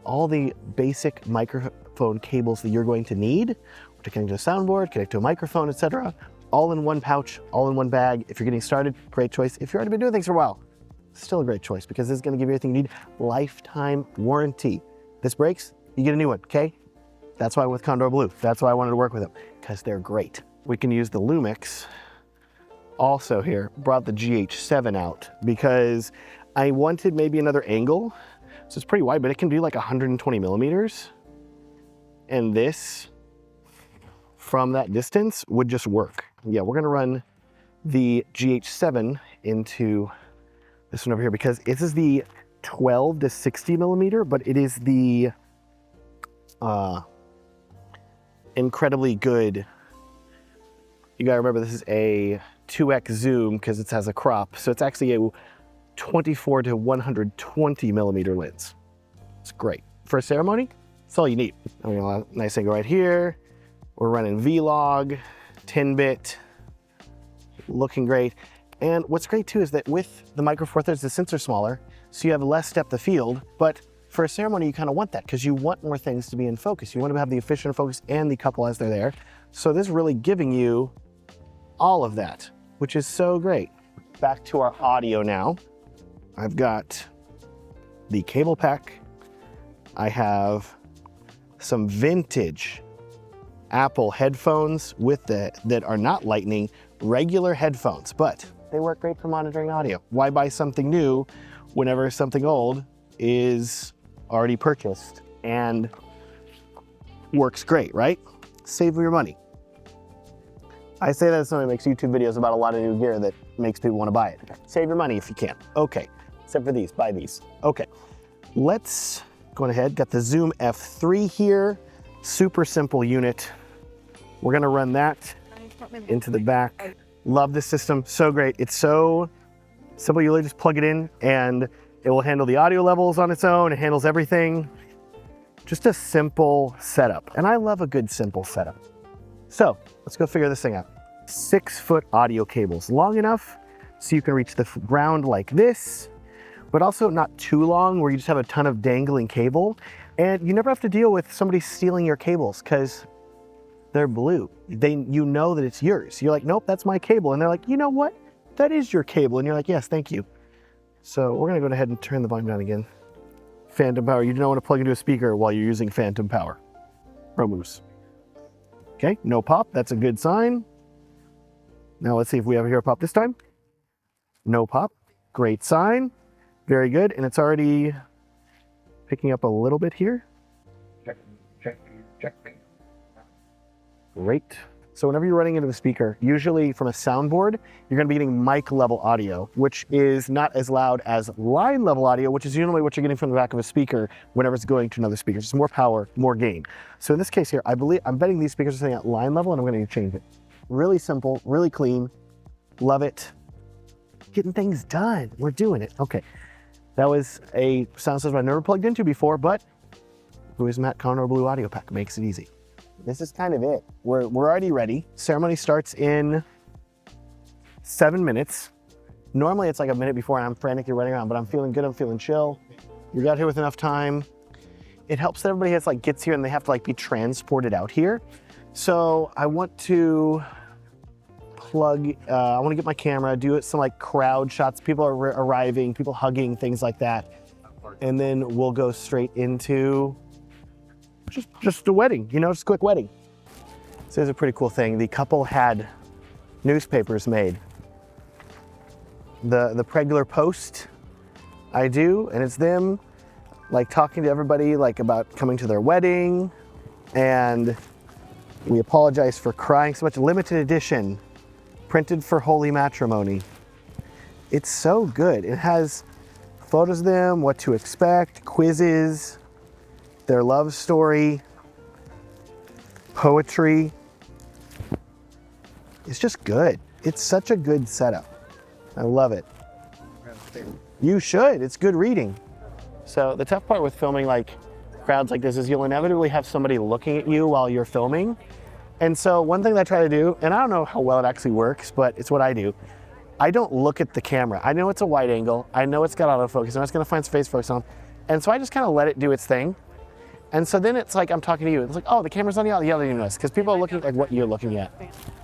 [SPEAKER 1] all the basic microphone cables that you're going to need to connect to a soundboard, connect to a microphone, etc. All in one pouch, all in one bag. If you're getting started, great choice. If you've already been doing things for a while, still a great choice, because this is going to give you everything you need. Lifetime warranty. This breaks, you get a new one, okay? That's why with Condor Blue. That's why I wanted to work with them, because they're great. We can use the Lumix also here. Brought the GH7 out because I wanted maybe another angle. So it's pretty wide, but it can do like 120 millimeters. And this, from that distance, would just work. Yeah, we're gonna run the GH7 into this one over here, because this is the 12 to 60 millimeter, but it is the incredibly good. You gotta remember, this is a 2x zoom because it has a crop. So it's actually a 24 to 120 millimeter lens. It's great. For a ceremony, that's all you need. And we got a nice angle right here. We're running Vlog, 10-bit, looking great. And what's great too is that with the Micro Four Thirds, the sensor's smaller, so you have less depth of field, but for a ceremony, you kind of want that because you want more things to be in focus. You want to have the efficient focus and the couple as they're there. So this is really giving you all of that, which is so great. Back to our audio now. I've got the cable pack. I have some vintage Apple headphones with that are not Lightning, regular headphones, but they work great for monitoring audio. Why buy something new whenever something old is already purchased and works great, right? Save your money. I say that as somebody who makes YouTube videos about a lot of new gear that makes people want to buy it. Save your money if you can. Okay, except for these, buy these. Okay, let's go ahead. Got the Zoom F3 here. Super simple unit. We're gonna run that into the back. Love this system, so great. It's so simple, you really just plug it in and it will handle the audio levels on its own. It handles everything. Just a simple setup. And I love a good simple setup. So let's go figure this thing out. 6-foot audio cables, long enough so you can reach the ground like this, but also not too long where you just have a ton of dangling cable. And you never have to deal with somebody stealing your cables because they're blue. You know that it's yours. You're like, nope, that's my cable. And they're like, you know what? That is your cable. And you're like, yes, thank you. So we're gonna go ahead and turn the volume down again. Phantom power, you don't want to plug into a speaker while you're using phantom power. Pro moves. Okay, no pop, that's a good sign. Now let's see if we ever hear a pop this time. No pop, great sign. Very good, and it's already picking up a little bit here.
[SPEAKER 2] Check, check, check.
[SPEAKER 1] Great. So whenever you're running into the speaker, usually from a soundboard, you're gonna be getting mic level audio, which is not as loud as line level audio, which is usually what you're getting from the back of a speaker whenever it's going to another speaker. It's more power, more gain. So in this case here, I'm betting these speakers are sitting at line level and I'm gonna change it. Really simple, really clean, love it. Getting things done, we're doing it. Okay, that was a sound system I've never plugged into before, but Louis Matt Conroe Blue Audio Pack makes it easy. This is kind of it. We're already ready. Ceremony starts in 7 minutes. Normally it's like a minute before and I'm frantically running around, but I'm feeling good, I'm feeling chill. You got here with enough time. It helps that everybody gets here and they have to be transported out here. So I want to plug, I want to get my camera, do some crowd shots. People are arriving, people hugging, things like that. And then we'll go straight into just a wedding, just a quick wedding. So here's a pretty cool thing. The couple had newspapers made. The Pregler Post, I do, and it's them talking to everybody about coming to their wedding, and we apologize for crying so much. Limited edition, printed for holy matrimony. It's so good. It has photos of them, what to expect, quizzes, their love story, poetry. It's just good. It's such a good setup. I love it. You should, it's good reading. So the tough part with filming crowds like this is you'll inevitably have somebody looking at you while you're filming. And so one thing that I try to do, and I don't know how well it actually works, but it's what I do. I don't look at the camera. I know it's a wide angle. I know it's got autofocus. I know it's gonna find space focus on. And so I just kind of let it do its thing. And so then it's I'm talking to you. It's oh, the camera's on the audio. Yeah, you notice, because people are looking at what you're looking at.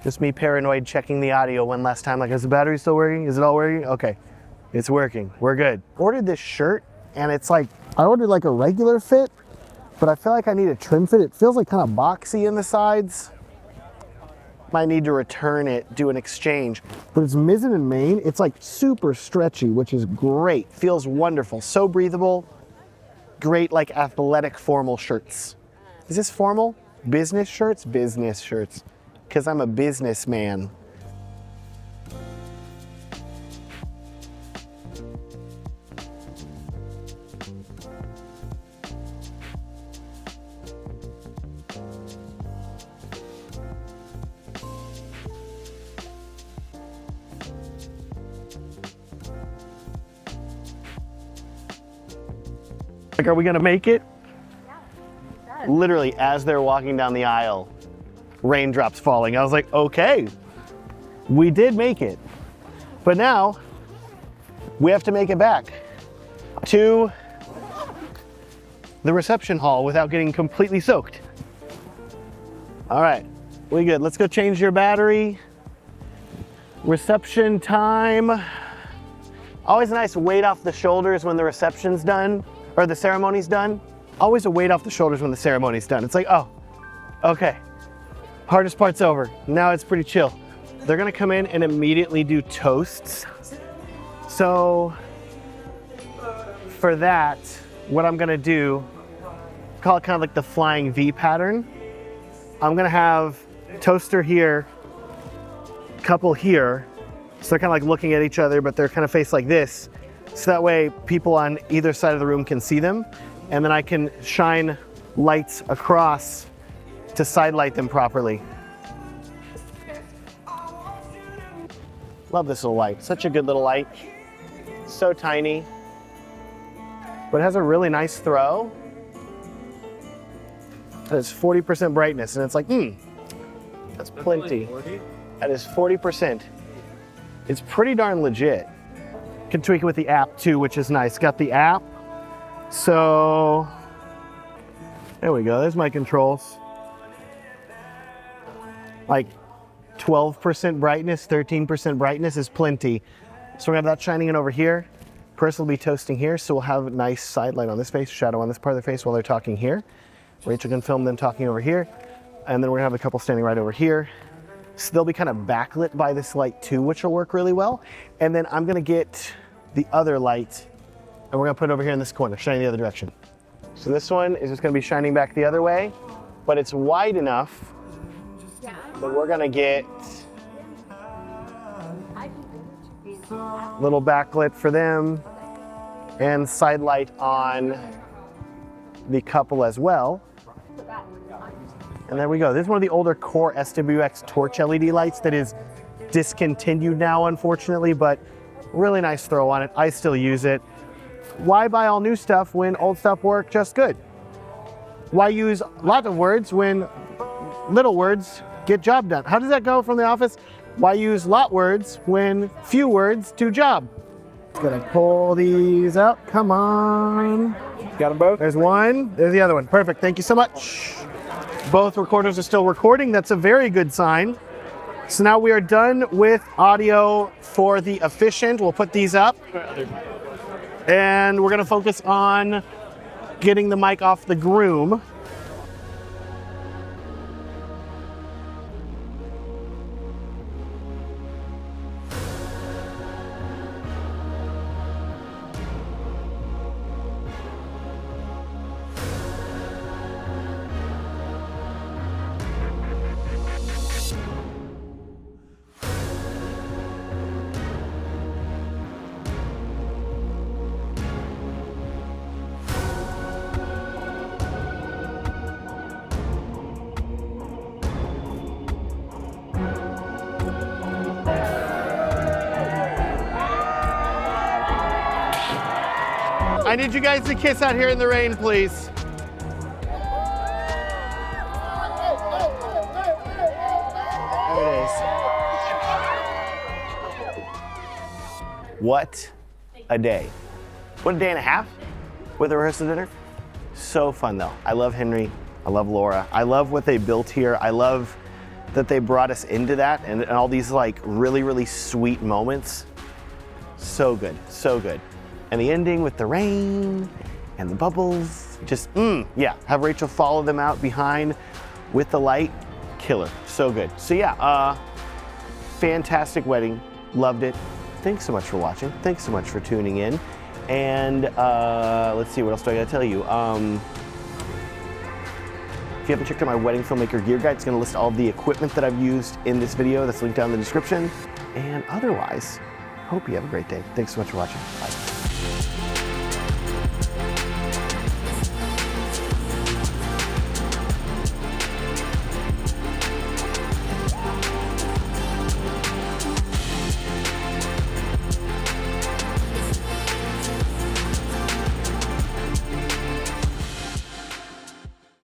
[SPEAKER 1] Just me paranoid checking the audio one last time. Is the battery still working? Is it all working? Okay, it's working. We're good. Ordered this shirt, and it's I ordered a regular fit, but I feel I need a trim fit. It feels kind of boxy in the sides. Might need to return it, do an exchange. But it's mizzen and main. It's super stretchy, which is great. Feels wonderful. So breathable. Great athletic formal shirts. Is this formal? Business shirts? Business shirts. Because I'm a businessman. Are we gonna make it?
[SPEAKER 4] Yeah,
[SPEAKER 1] Literally, as they're walking down the aisle, raindrops falling. I was like, okay, we did make it. But now, we have to make it back to the reception hall without getting completely soaked. All right, we good. Let's go change your battery. Reception time. Always a nice weight off the shoulders when the reception's done. Or the ceremony's done. Always a weight off the shoulders when the ceremony's done. It's oh, okay. Hardest part's over. Now it's pretty chill. They're gonna come in and immediately do toasts. So for that, what I'm gonna do, call it kind of like the flying V pattern. I'm gonna have toaster here, couple here. So they're kind of like looking at each other, but they're kind of faced like this. So that way people on either side of the room can see them. And then I can shine lights across to side light them properly. Love this little light, such a good little light. So tiny, but it has a really nice throw. It's 40% brightness, and it's like, that's plenty. That is 40%. It's pretty darn legit. Can tweak it with the app too, which is nice. Got the app. So, there we go, there's my controls. Like 12% brightness, 13% brightness is plenty. So we're gonna have that shining in over here. Person will be toasting here, so we'll have a nice side light on this face, shadow on this part of their face while they're talking here. Rachel can film them talking over here. And then we're gonna have a couple standing right over here. So they'll be kind of backlit by this light too, which will work really well. And then I'm gonna get the other light and we're gonna put it over here in this corner, shining the other direction. So this one is just gonna be shining back the other way, but it's wide enough that we're gonna get little backlit for them and side light on the couple as well. And there we go. This is one of the older core SWX torch LED lights that is discontinued now, unfortunately, but really nice throw on it. I still use it. Why buy all new stuff when old stuff worked just good? Why use lots of words when little words get job done? How does that go from The Office? Why use lot words when few words do job? Gonna pull these out. Come on.
[SPEAKER 2] Got them both?
[SPEAKER 1] There's one. There's the other one. Perfect. Thank you so much. Both recorders are still recording. That's a very good sign. So now we are done with audio for the Efficient. We'll put these up. And we're gonna focus on getting the mic off the Groom. I need you guys to kiss out here in the rain, please. There it is. What a day. What a day and a half with the rehearsal dinner. So fun though. I love Henry. I love Laura. I love what they built here. I love that they brought us into that and all these like really, really sweet moments. So good, so good. And the ending with the rain and the bubbles, just, yeah. Have Rachel follow them out behind with the light, killer, so good. So yeah, fantastic wedding, loved it. Thanks so much for watching. Thanks so much for tuning in. And let's see, what else do I gotta tell you? If you haven't checked out my wedding filmmaker gear guide, it's gonna list all of the equipment that I've used in this video. That's linked down in the description. And otherwise, hope you have a great day. Thanks so much for watching. Bye.